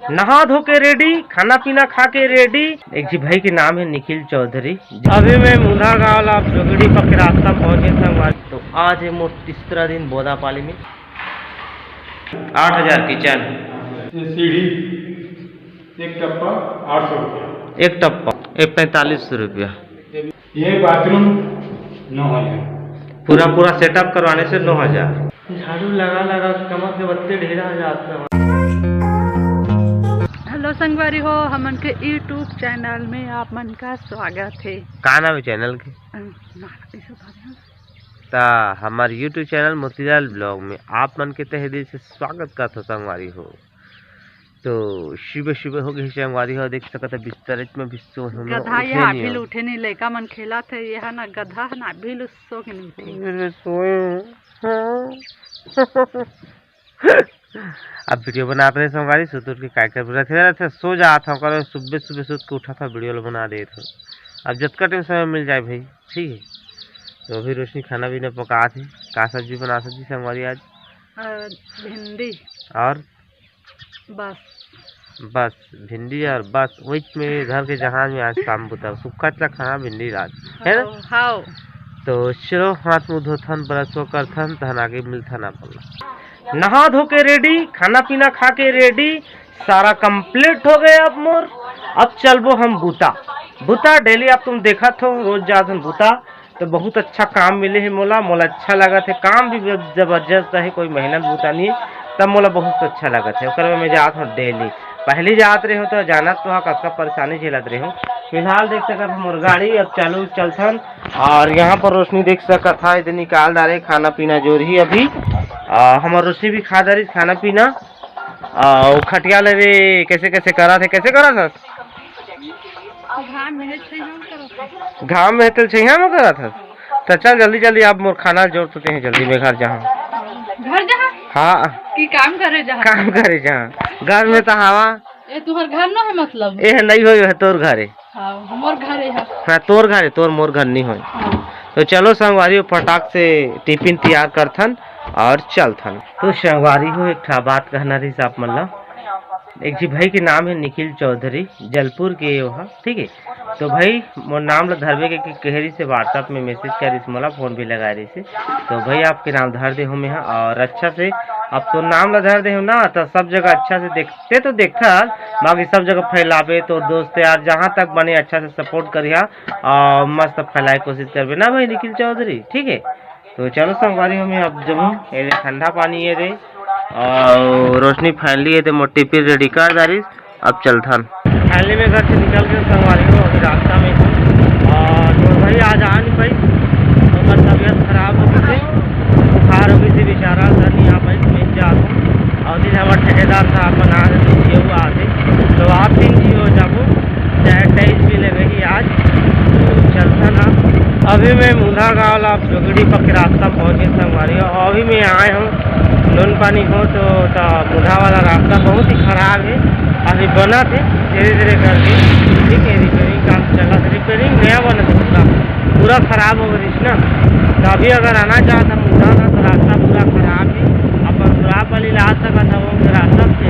नहा धो के रेडी, खाना पीना खा के रेडी। एक जी भाई के नाम है निखिल चौधरी। अभी मैं मुंधा गाँव आप जोगड़ी पक रास्ता पहुंचे संगवारी। तो आज है मोर तीसरा दिन बोदापाली में। 8,000 किचन, सीढ़ी एक टप्पा 800 रुपया, एक टप्पा 45 रुपया, ये बाथरूम 9,000, पूरा सेटअप करवाने से 9,000। झाड़ू लगा कमर के बत्ते ढेरा जाता है। हेलो संगवारी हो, हमन के यूट्यूब चैनल में आप मन का स्वागत है। का नाम है चैनल के? हमारे यूट्यूब चैनल मोतीलाल ब्लॉग में आप मन के तहे दिल से स्वागत करता संगवारी हो। तो सुबह सुबह हो गई संगवारी हो, देख सकत है बिस्तर में भी सो गधा यहाँ भी उठे नहीं, लड़का मन खेला थे यहाँ ना गधा ना भी सो के नहीं थे अब वीडियो बना रहे संगवारी सुत के काय कर रहे थे, सो जा था कर सुबह सुबह सुत के उठा था, वीडियो बना दे था। अब जितना टाइम समय मिल जाए भाई, ठीक है। तो अभी रोशनी खाना भी पका थी, का सब्जी बना सकती संगवारी आज? भिंडी और बस भिंडी और बस वही में घर के जहाज में आज काम होता है, सूखा चा खाना भिंडी रात है ना। हाँ तो चलो हाथ मुँह धोथन ब्रश करथन तहन आगे मिलथन अपन। नहा धो के रेडी, खाना पीना खा के रेडी, सारा कंप्लीट हो गया अब मोर। अब चलबो हम बूता डेली आप तुम देखा हो रोज जाथन बूता। तो बहुत अच्छा काम मिले है मोला अच्छा लगा थे। काम भी जबरदस्त है, कोई मेहनत बूता नहीं है, तब मोला बहुत अच्छा लगा थे। और मैं जात हूँ डेली, पहले जात रहे हो तो जानत तो कब परेशानी झेलत रहे हो। फिलहाल देख सकत मोर गाड़ी अब चालू चलथन। और यहाँ पर रोशनी देख सकत था, इधर निकाल डाले खाना पीना जो रही अभी। हमार रोशनी भी खा दारी खाना पीना। खटिया ले कैसे कैसे करा थे, कैसे करा था? घाम में तेल छैया में करा था। तो चल जल्दी जल्दी आप मोर खाना जोड़ सकते हैं जल्दी में घर जहाँ हाँ की काम करे जहाँ घर में तो हवा ये तुम्हार घर ना है, मतलब ये नहीं हो तोर घर है। मोर घर है। हाँ तोर घर है, तोर मोर घर नहीं हो। तो चलो संगवारी फटाक से टिफिन तैयार करथन और चलथन। तो संगवारी हो एक बात कहना रही आप मतलब, एक जी भाई के नाम है निखिल चौधरी, जलपुर के वहाँ, ठीक है। तो भाई मोर नाम ला धरबे के कहरी से व्हाट्सअप में मैसेज करी से, मोला फोन भी लगा रही से। तो भाई आपके नाम धर दे हो मैं, और अच्छा से अब तो नाम ला धर दे हो ना, तो सब जगह अच्छा से देखते तो देखता बाकी सब जगह फैलावे। तो दोस्त यार जहाँ तक बने अच्छा से सपोर्ट करिया और मस्त फैलाए कोशिश करबे ना भाई निखिल चौधरी, ठीक है। तो चलो संगवारी हमें अब जब ये ठंडा पानी ये रे और रोशनी फैली है तो मोटी फिर रेडी कर दारी। अब चलथन फैली में घर से निकल के संगवारी हो, अभी रास्ता में हूँ। और तो भाई आज आ नहीं पाई, तो मेरी तबीयत खराब हो गई थी, बुखार हो गई थी, बेचारा घर नहीं आ पाई। मैं जा दूँ और दिन हमारे ठेकेदार साहब बना रहे हुआ आते, तो आप 3 जी हो जाबो चाहे 23 भी लगेगी आज। तो चलथन अभी मैं मुंधा गाँव आप जोगड़ी पक रास्ता पहुँचे संगवारी। और अभी मैं आए हूँ लोन पानी हो तो मुंधा वाला रास्ता बहुत ही खराब है, अभी बना थे धीरे धीरे करके, ठीक है। रिपेयरिंग काम चला था, रिपेयरिंग नया बना था, पूरा खराब हो गई ना। तो अभी अगर आना चाहता मुंधा का तो रास्ता पूरा खराब है, अपन सुरापाली ला सका था वो रास्ता से।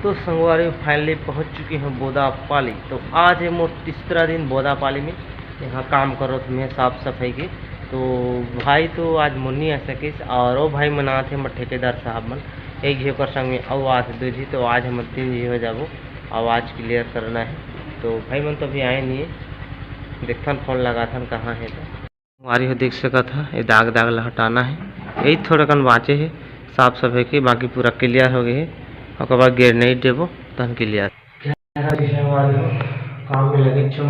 तो संगवारी फाइनली पहुँच चुके हैं बोदापाली। तो आज है मोर तीसरा दिन बोदापाली में, यहाँ काम करो थे मैं साफ सफाई के। तो भाई तो आज मुन्नी आ सके और वो भाई मना थे मत ठेकेदार साहब मन एक जी कर संग में और आज 2 जी, तो आज हम 3 जी हो जाबो और आज क्लियर करना है। तो भाई मन तो अभी आए नहीं है, देखथन फोन लगा था कहाँ है। तो हमारी हो देख सका था, ये दाग ला हटाना है, यही थोड़ा कन बाँचे है साफ सफाई के, बाकी पूरा क्लियर हो गए है। और बाद गेर नहीं देबो तहन क्लियर काम में लगे छो।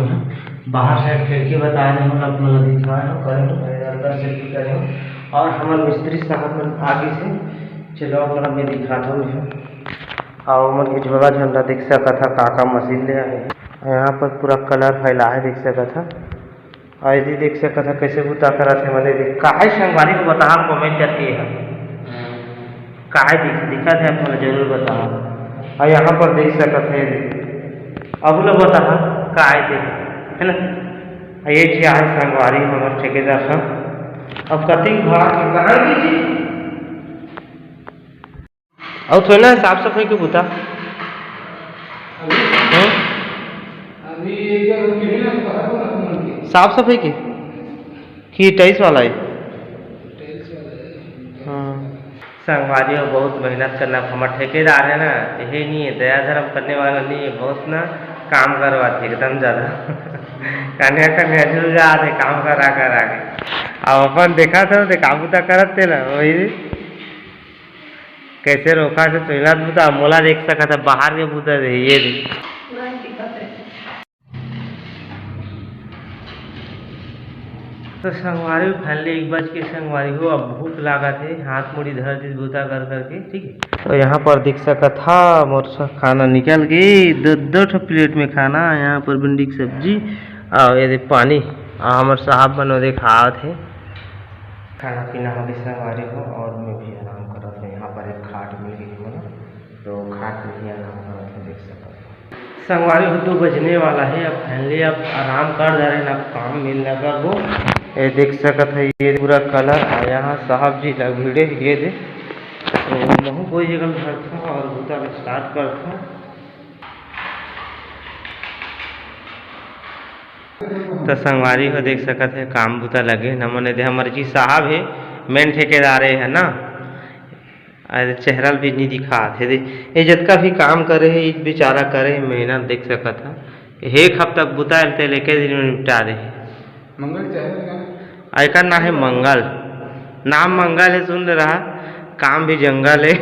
बाहर साइड खिड़की बता रहे हो अपना दिखाए हो करें अंदर से भी करें। और हमारे मिस्त्री साहब आगे से चलो अपना मैं दिखाता हूँ। और उमर के झोला झंडा देख सका था, काका मशीन ले आए यहाँ पर पूरा कलर फैला है देख सका था। और यदि देख सका था कैसे बुता करा थे मैंने काहे संगवारी को बता कमेंट करके है काहे दिखा थे अपना जरूर बता। और यहाँ पर देख सका थे अब लोग बता काहे देख है ना। ये जी आज संगवारी हमारे ठेकेदार साहब अब कटिंग भाग कहाँ कीजिए और थोड़ा साफ सफाई के बुता हाँ? साफ सफाई की टाइल्स वाला है। हाँ संगवारी हो, बहुत मेहनत करना। हमारा ठेकेदार है ना, यही नहीं है, दया धर्म करने वाला नहीं है, बहुत ना काम करवाते एकदम ज़्यादा कन्या कन्या झुल जाते काम करा करा के। अब अपन देखा था तो काबू तक करते ना, वही कैसे रोका थे तो बुता मोला देख सका था बाहर के बुता थे ये देख। तो संगवारी फैले 1 बज के संगवारी हो, अब भूख लगा थे, हाथ मुड़ी धर दी बूता कर करके, ठीक है। तो यहाँ पर दिख सका था मोर खाना निकल गई, 2 प्लेट में खाना, यहाँ पर भिंडी की सब्जी और ये पानी। हमारे साहब बनो दे खा थे, खाना पीना हो गई संगवारी हो, और मैं भी आराम कर रहा था। यहाँ पर एक खाट मिल गई हो ना, तो खाट में भी आराम कर रहा था, देख सका संगवारी हो। 2 बजने वाला है, अब फैमिली अब आराम कर जा रहे ना, काम मिल लगा हो। ये देख सकत है ये पूरा कलर, और यहाँ साहब जी लग भिड़े ये दे, तो महू कोई जगह घर था और बूता स्टार्ट कर था। तो संगवारी हो देख सकत है काम बूता लगे न, मने दे हमारे जी साहब है मेन ठेकेदार है ना, अरे चेहरा भी नहीं दिखा थे दे, ये जितना भी काम करे है इस बेचारा करे मेहनत देख सकत है। 1 हफ्ता बूता लेके दिन में निपटा दे। आयकर ना है मंगल, नाम मंगल है, सुन रहा, काम भी जंगल है।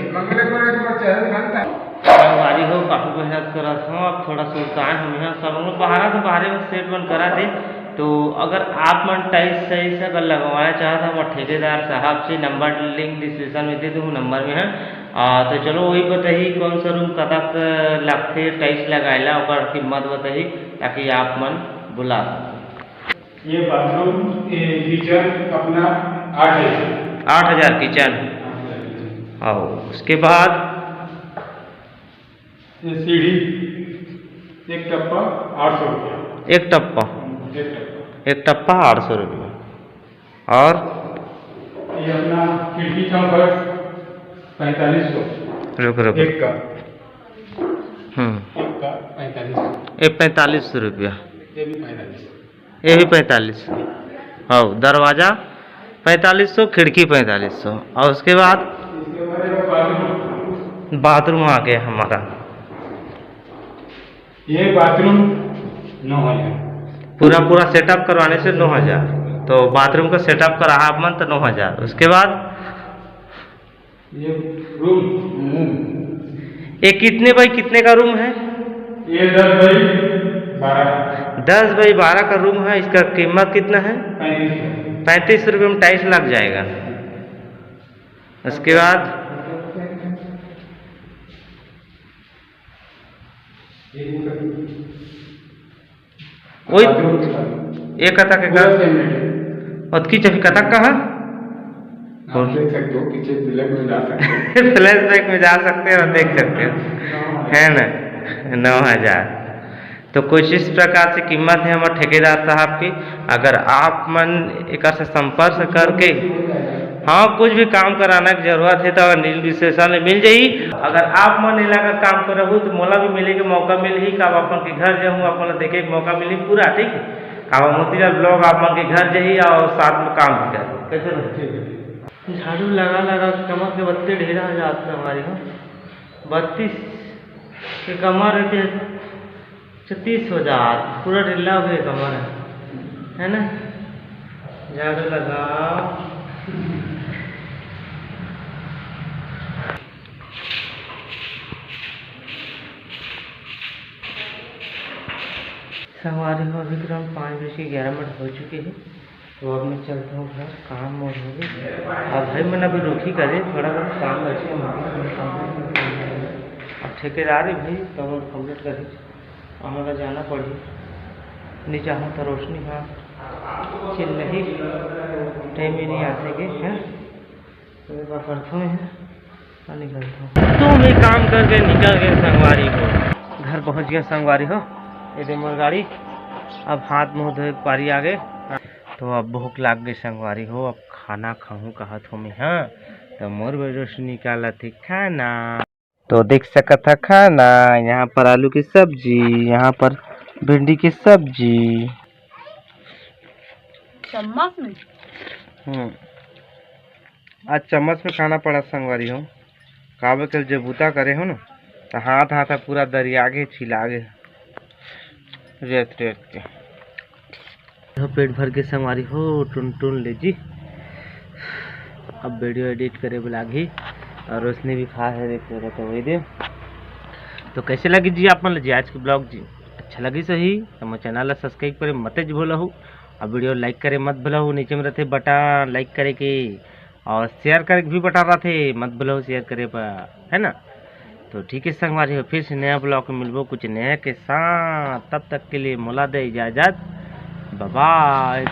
संगवारी हो काफ़ी मेहनत करा था, अब थोड़ा सुल्तान हम यहाँ सब लोग बाहर तो बाहर में सेट बन करा दे। तो अगर आप मन टाइल्स सही से अगर लगवाना चाहता हमारे ठेकेदार साहब से, नंबर लिंक डिस्क्रिप्शन में दे दूँ, नंबर में है। तो चलो वही बताइए कौन सा रूम कतक लगते टाइल्स लगाएला और कीमत बताइए, ताकि आप मन बुला सकें। ये बाथरूम किचन अपना 8,000 किचन, और उसके बाद ये सीढ़ी 1 टप्पा 800 रुपया। 1 टप्पा 800 रुपये। और ये अपना खिड़की चौखट 4500। रुक एक का 4500 रुपया, ये भी 4500। ये भी 4500। हाँ दरवाज़ा 4500, खिड़की 4500, और उसके बाद बाथरूम आ गया हमारा। ये बाथरूम 9000। पूरा सेटअप करवाने से 9000, तो बाथरूम का सेटअप करा आप मन तो 9000। उसके बाद ये रूम ये कितने बाई कितने का रूम है? ये 10 बाई 12। 10 बाई 12 का रूम है। इसका कीमत कितना है? 35 रुपये में टाइल्स लग जाएगा। उसके बाद वही एक कतक और की चफी कतक का है? देख सकते हो पीछे फ्लैश में जा सकते हो। फ्लैश बैक में जा सकते हो, देख सकते हो, है ना 9000। तो कुछ इस प्रकार से कीमत है हमारे ठेकेदार साहब की। अगर आप मन एक से संपर्क करके हाँ कुछ भी काम कराना की जरूरत है तो नील विशेषण मिल जाई। अगर आप मन इलाका काम करहु तो मोला भी मिले के मौका मिली, का अपन के घर जाऊँ अपन देखे के मौका मिली पूरा, ठीक है। का मोतीलाल ब्लॉग आप मन के घर जाइए और साथ में काम भी कर कैसे झाड़ू लगा कमर के बत्ती ढेरा हो जाते हमारी हो 32 के कमर रहते 36 हो जात, पूरा ढीला हो गया कमर है ना। झाड़ू लगाओ। सवारी हो अभी तो 5:11 हो चुके हैं। तो अब मैं चलता हूँ घर, काम और हो गई। अब भाई मैंने अभी रोकी करे थोड़ा बहुत काम ऐसे अब ठेकेदार है भाई तो कम्प्लीट करी हमारा जाना पड़ी नहीं चाहूँ तो रोशनी हाँ चिल नहीं टाइम ही नहीं आ सके हैं तो एक बार करता हूँ और निकलता हूँ। तो मैं काम करके निकल गए संगवारी हो, घर पहुँच गया संगवारी हो। ये मोर गाड़ी अब हाथ मुँह धोए पारी आ गए। तो अब भूख लाग गई संगवारी हो, अब खाना खाऊँ कहा तो मैं हाँ तो मोर रोशनी निकाला थी खाना। तो देख सकत था खाना, यहाँ पर आलू की सब्जी, यहाँ पर भिंडी की सब्जी। चम्मच में आज चम्मच में खाना पड़ा संगवारी हो, काबे कल जबूता करे हो ना, तो हाथ हाथ पूरा दरियागे छिलागे रेत रेत के। तो पेट भर के संगवारी हो टुन टुन ले जी। अब वीडियो एडिट करे बुलागी और उसने भी खा है, देख रहा था वही दे। तो कैसे लगी जी आप मतलब जी आज की ब्लॉग जी? अच्छा लगी सही तो मैं चैनल सब्सक्राइब करे मत ज भूला हो, और वीडियो लाइक करे मत भूला हो। नीचे में रहते बटन लाइक करे के और शेयर करे भी बटन रहते, मत भूला हो शेयर करे पर, है ना। तो ठीक है संगवारी हो, फिर से नया ब्लॉग में मिलबो कुछ नया के साथ। तब तक के लिए मोला दे इजाजत, बाय बाय।